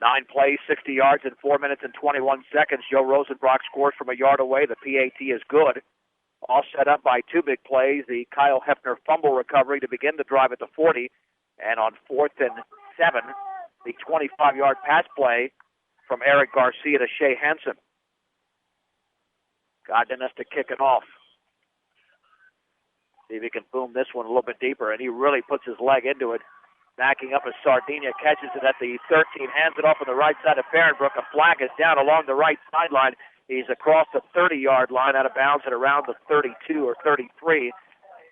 9 plays, 60 yards in 4 minutes and 21 seconds. Joe Rosenbrock scores from a yard away. The PAT is good. All set up by 2 big plays. The Kyle Hefner fumble recovery to begin the drive at the 40. And on 4th and 7, the 25-yard pass play from Eric Garcia to Shea Hansen. Godden has to kick it off. See if he can boom this one a little bit deeper. And he really puts his leg into it. Backing up as Sardinia catches it at the 13, hands it off on the right side of Farrenbrook. A flag is down along the right sideline. He's across the 30-yard line, out of bounds at around the 32 or 33.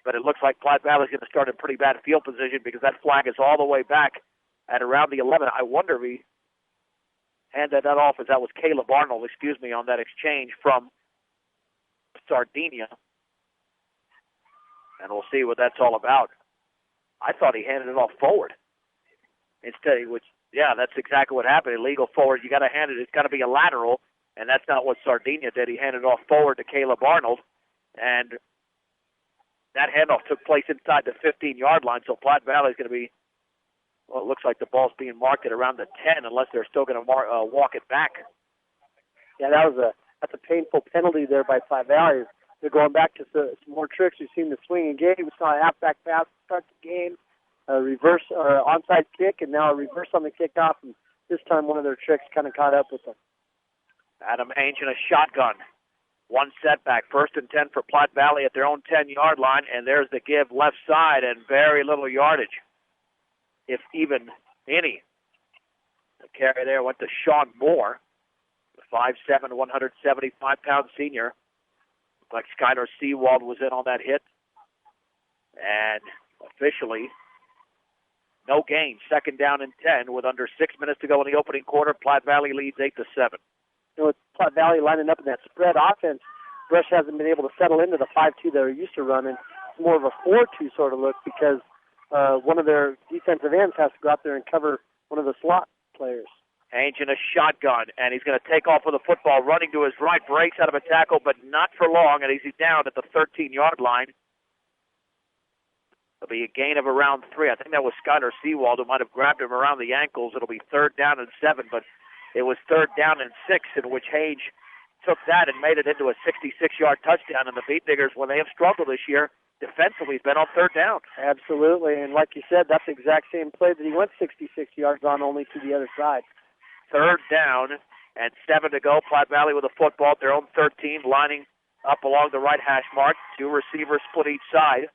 But it looks like Platte Valley's going to start in pretty bad field position because that flag is all the way back at around the 11. I wonder if he handed that off as that was Caleb Arnold, on that exchange from Sardinia. And we'll see what that's all about. I thought he handed it off forward. Instead, that's exactly what happened. Illegal forward. You got to hand it. It's got to be a lateral, and that's not what Sardinia did. He handed it off forward to Caleb Arnold, and that handoff took place inside the 15-yard line. So Platte Valley is going to be. Well, it looks like the ball's being marked at around the 10, unless they're still going to walk it back. Yeah, that's a painful penalty there by Platte Valley. They're going back to some more tricks. We've seen the swinging game. We saw a halfback pass to start the game, a reverse or onside kick, and now a reverse on the kickoff. And this time one of their tricks kind of caught up with them. Adam Ainge in a shotgun. One setback. 1st and 10 for Platte Valley at their own 10-yard line, and there's the give left side and very little yardage, if even any. The carry there went to Sean Moore, the 5'7", 175-pound senior. Like Skylar Seawald was in on that hit. And officially, no gain. 2nd down and 10 with under 6 minutes to go in the opening quarter. Platte Valley leads 8-7. With Platte Valley lining up in that spread offense, Brush hasn't been able to settle into the 5-2 they're used to running. It's more of a 4-2 sort of look because one of their defensive ends has to go out there and cover one of the slot players. Ainge in a shotgun, and he's going to take off with the football, running to his right, breaks out of a tackle, but not for long, and he's down at the 13-yard line. It'll be a gain of around 3. I think that was Skylar Seawald who might have grabbed him around the ankles. It'll be 3rd down and 7, but it was 3rd down and 6, in which Ainge took that and made it into a 66-yard touchdown. And the Beat Diggers, when they have struggled this year, defensively, has been on 3rd down. Absolutely, and like you said, that's the exact same play that he went 66 yards on, only to the other side. 3rd down and 7 to go. Platte Valley with a football at their own 13, lining up along the right hash mark. 2 receivers split each side.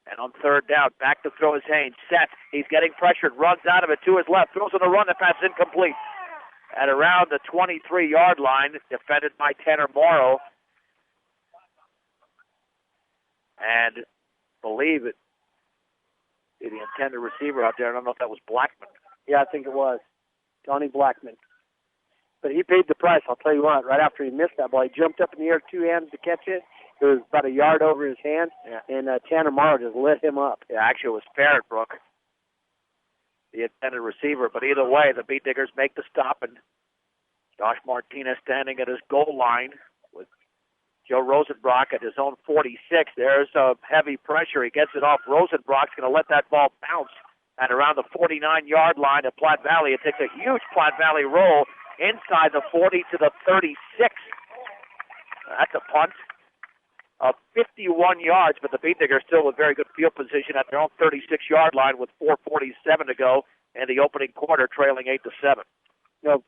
And on 3rd down, back to throw is Haynes. Set. He's getting pressured. Runs out of it to his left. Throws on the run. The pass incomplete. At around the 23-yard line, defended by Tanner Morrow. And believe it, the intended receiver out there. I don't know if that was Blackman. Yeah, I think it was. Johnny Blackman. But he paid the price, I'll tell you what. Right after he missed that ball, he jumped up in the air 2 hands to catch it. It was about a yard over his hand, and Tanner Morrow just lit him up. Yeah, actually, it was Farrenbrook, the intended receiver. But either way, the Beat Diggers make the stop, and Josh Martinez standing at his goal line with Joe Rosenbrock at his own 46. There's a heavy pressure. He gets it off. Rosenbrock's going to let that ball bounce at around the 49-yard line at Platte Valley. It takes a huge Platte Valley roll inside the 40 to the 36. That's a punt of 51 yards, but the Beat Diggers still with very good field position at their own 36-yard line with 4:47 to go in the opening quarter, trailing 8-7.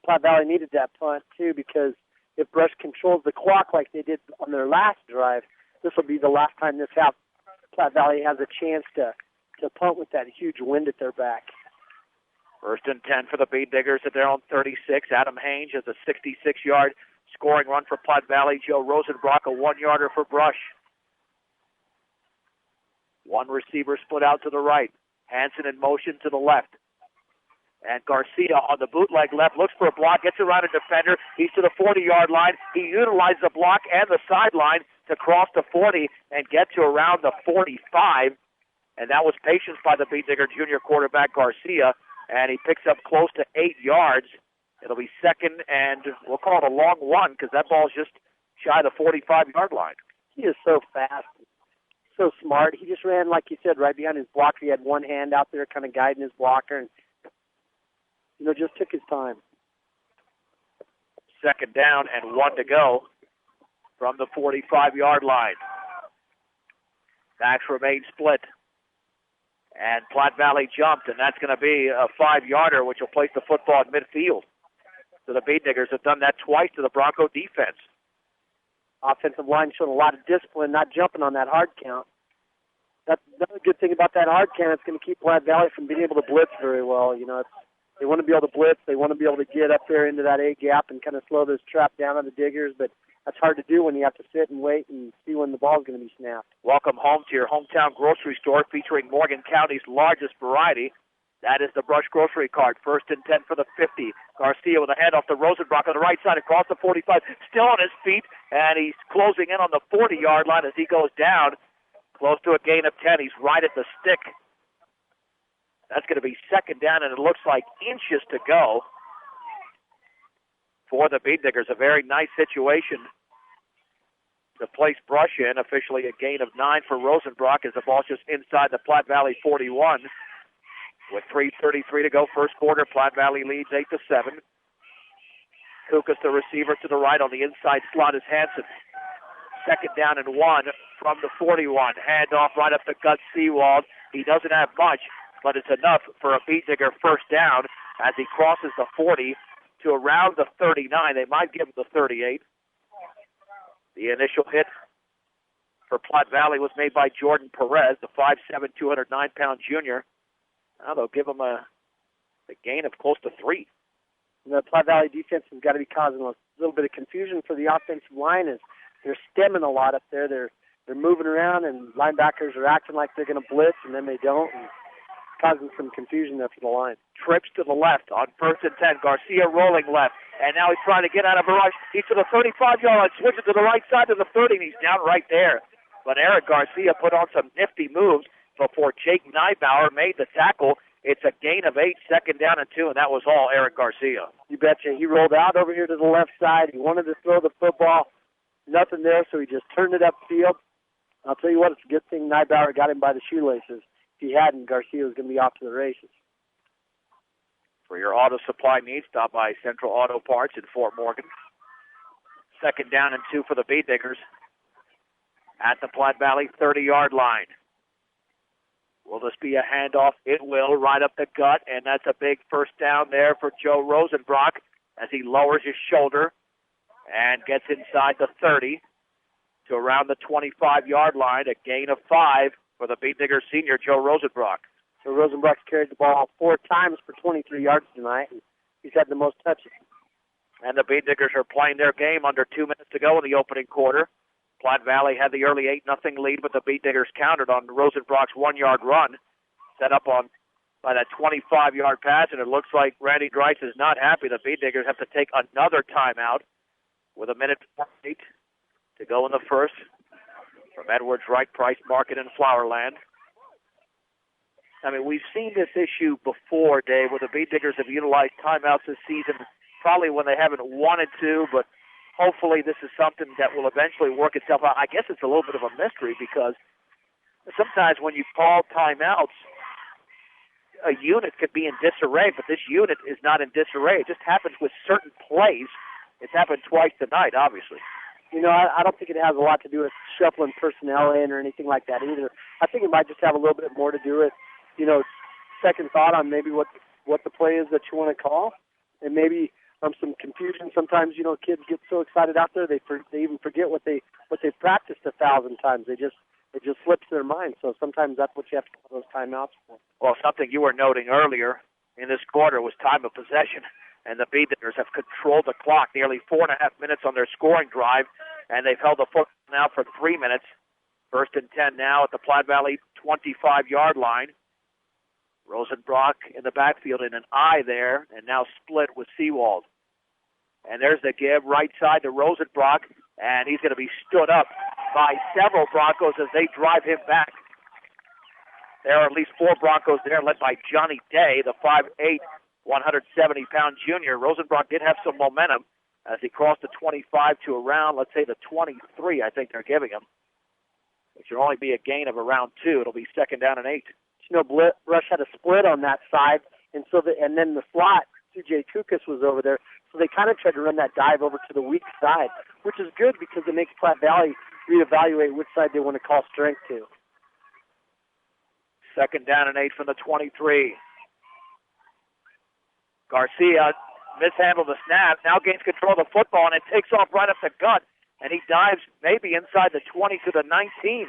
Platte Valley needed that punt, too, because if Brush controls the clock like they did on their last drive, this will be the last time this half Platte Valley has a chance to punt with that huge wind at their back. 1st and 10 for the Beat Diggers at their own 36. Adam Haynes has a 66-yard scoring run for Platte Valley. Joe Rosenbrock, a 1-yarder for Brush. 1 receiver split out to the right. Hansen in motion to the left. And Garcia on the bootleg left, looks for a block, gets around a defender. He's to the 40-yard line. He utilizes the block and the sideline to cross the 40 and get to around the 45. And that was patience by the Beat Digger junior quarterback Garcia. And he picks up close to 8 yards. It'll be 2nd, and we'll call it a long one because that ball's just shy of the 45-yard line. He is so fast, so smart. He just ran, like you said, right behind his blocker. He had one hand out there kind of guiding his blocker. And, just took his time. Second down and 1 to go from the 45-yard line. Backs remain split. And Platte Valley jumped, and that's going to be a 5-yarder, which will place the football in midfield. So the Bead Diggers have done that twice to the Bronco defense. Offensive line showing a lot of discipline, not jumping on that hard count. That's another good thing about that hard count. It's going to keep Platte Valley from being able to blitz very well. They want to be able to blitz. They want to be able to get up there into that A gap and kind of slow this trap down on the Diggers, but that's hard to do when you have to sit and wait and see when the ball's going to be snapped. Welcome home to your hometown grocery store featuring Morgan County's largest variety. That is the Brush Grocery Cart. 1st and 10 for the 50. Garcia with a handoff to Rosenbrock on the right side across the 45. Still on his feet, and he's closing in on the 40-yard line as he goes down. Close to a gain of 10. He's right at the stick. That's going to be second down, and it looks like inches to go for the Bead Diggers. A very nice situation to place Brush in. Officially a gain of 9 for Rosenbrock as the ball's just inside the Platte Valley 41. With 3:33 to go, first quarter, Platte Valley leads 8-7. Kukas, the receiver to the right on the inside slot, is Hansen. Second down and 1 from the 41. Handoff right up the gut, Seawald. He doesn't have much, but it's enough for a Bead Digger first down as he crosses the 40 to around the 39. They might give him the 38. The initial hit for Platte Valley was made by Jordan Perez, the 5'7", 209-pound junior. Now they'll give him a gain of close to 3. The Platte Valley defense has got to be causing a little bit of confusion for the offensive line as they're stemming a lot up there. They're moving around, and linebackers are acting like they're going to blitz, and then they don't, and causing some confusion there for the line. Trips to the left on 1st and 10. Garcia rolling left, and now he's trying to get out of a rush. He's to the 35-yard line, switches to the right side to the 30, and he's down right there. But Eric Garcia put on some nifty moves before Jake Neibauer made the tackle. It's a gain of 8, second down and 2, and that was all Eric Garcia. You betcha. He rolled out over here to the left side. He wanted to throw the football. Nothing there, so he just turned it upfield. I'll tell you what, it's a good thing Neibauer got him by the shoelaces. If he hadn't, Garcia was going to be off to the races. For your auto supply needs, stop by Central Auto Parts in Fort Morgan. Second down and 2 for the Bead Diggers at the Platte Valley 30-yard line. Will this be a handoff? It will, right up the gut, and that's a big first down there for Joe Rosenbrock as he lowers his shoulder and gets inside the 30 to around the 25-yard line, a gain of 5 for the Bead Diggers senior, Joe Rosenbrock. So Rosenbrock's carried the ball 4 times for 23 yards tonight, and he's had the most touches. And the Bead Diggers are playing their game under 2 minutes to go in the opening quarter. Platte Valley had the early 8-0 lead, but the Bead Diggers countered on Rosenbrock's 1-yard run, set up on by that 25-yard pass, and it looks like Randy Grice is not happy. The Bead Diggers have to take another timeout with 1:48 to go in the first from Edwards Wright Price Market in Flowerland. I mean, we've seen this issue before, Dave, where the Bead Diggers have utilized timeouts this season, probably when they haven't wanted to, but hopefully this is something that will eventually work itself out. I guess it's a little bit of a mystery because sometimes when you call timeouts, a unit could be in disarray, but this unit is not in disarray. It just happens with certain plays. It's happened twice tonight, obviously. You know, I don't think it has a lot to do with shuffling personnel in or anything like that either. I think it might just have a little bit more to do with, you know, second thought on maybe what the play is that you want to call, and maybe some confusion. Sometimes, you know, kids get so excited out there they even forget what they've practiced 1,000 times. It just slips their mind. So sometimes that's what you have to call those timeouts for. Well, something you were noting earlier in this quarter was time of possession, and the Bead Diggers have controlled the clock nearly 4.5 minutes on their scoring drive, and they've held the football now for 3 minutes. 1st and 10 now at the Platte Valley 25-yard line. Rosenbrock in the backfield in an eye there, and now split with Seawald. And there's the give right side to Rosenbrock, and he's going to be stood up by several Broncos as they drive him back. There are at least 4 Broncos there, led by Johnny Day, the 5'8", 170-pound junior. Rosenbrock did have some momentum as he crossed the 25 to around, let's say, the 23, I think they're giving him. It should only be a gain of around 2. It'll be second down and 8. You know, Rush had a split on that side, and then the slot C.J. Kukas was over there. So they kind of tried to run that dive over to the weak side, which is good because it makes Platte Valley reevaluate which side they want to call strength to. 2nd down and 8 from the 23. Garcia mishandled the snap, now gains control of the football, and it takes off right up the gut, and he dives maybe inside the 20 to the 19.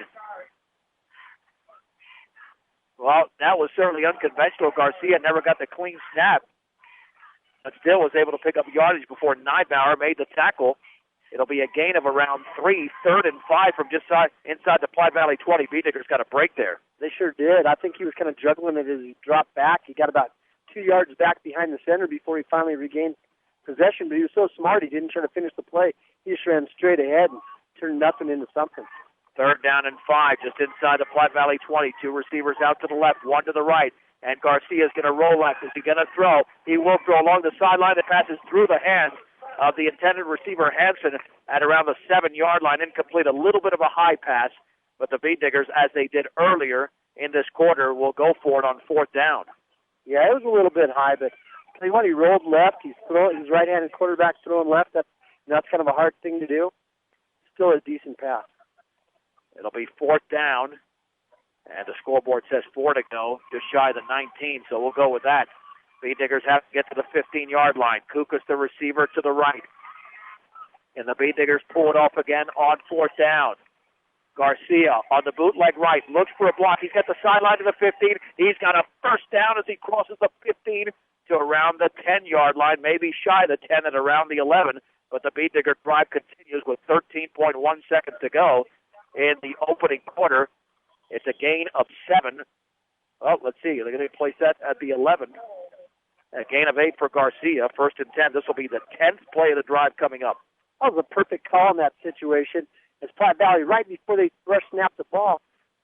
Well, that was certainly unconventional. Garcia never got the clean snap, but still was able to pick up yardage before Neibauer made the tackle. It'll be a gain of around 3, 3rd and 5 from just inside the Platte Valley 20. B-Diggers got a break there. They sure did. I think he was kind of juggling it as he dropped back. He got about 2 yards back behind the center before he finally regained possession, but he was so smart he didn't try to finish the play. He just ran straight ahead and turned nothing into something. 3rd down and 5, just inside the Platte Valley 20. 2 receivers out to the left, 1 to the right. And Garcia's going to roll left. Is he going to throw? He will throw along the sideline. It passes through the hands of the intended receiver, Hansen, at around the 7-yard line. Incomplete, a little bit of a high pass. But the B-Diggers, as they did earlier in this quarter, will go for it on 4th down. Yeah, it was a little bit high, but tell you what, he rolled left. He's right-handed quarterback throwing left. That's kind of a hard thing to do. Still a decent pass. It'll be 4th down. And the scoreboard says 4 to go, just shy of the 19, so we'll go with that. B-Diggers have to get to the 15-yard line. Kukas, the receiver, to the right. And the B-Diggers pull it off again on 4th down. Garcia on the bootleg right, looks for a block. He's got the sideline to the 15. He's got a first down as he crosses the 15 to around the 10-yard line, maybe shy of the 10 and around the 11. But the B-Digger drive continues with 13.1 seconds to go in the opening quarter. It's a gain of 7. Oh, let's see. They're going to place that at the 11. A gain of 8 for Garcia. 1st and 10. This will be the 10th play of the drive coming up. That was a perfect call in that situation. As Platte Valley, right before they rush snapped the ball,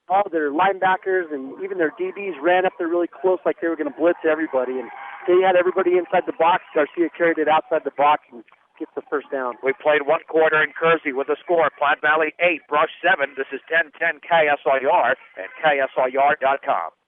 all their linebackers and even their DBs ran up there really close like they were going to blitz everybody. And they had everybody inside the box. Garcia carried it outside the box and gets the first down. We played 1 quarter in Kersey with the score. Platte Valley 8, Brush 7. This is 10-10 KSIR and KSIR.com.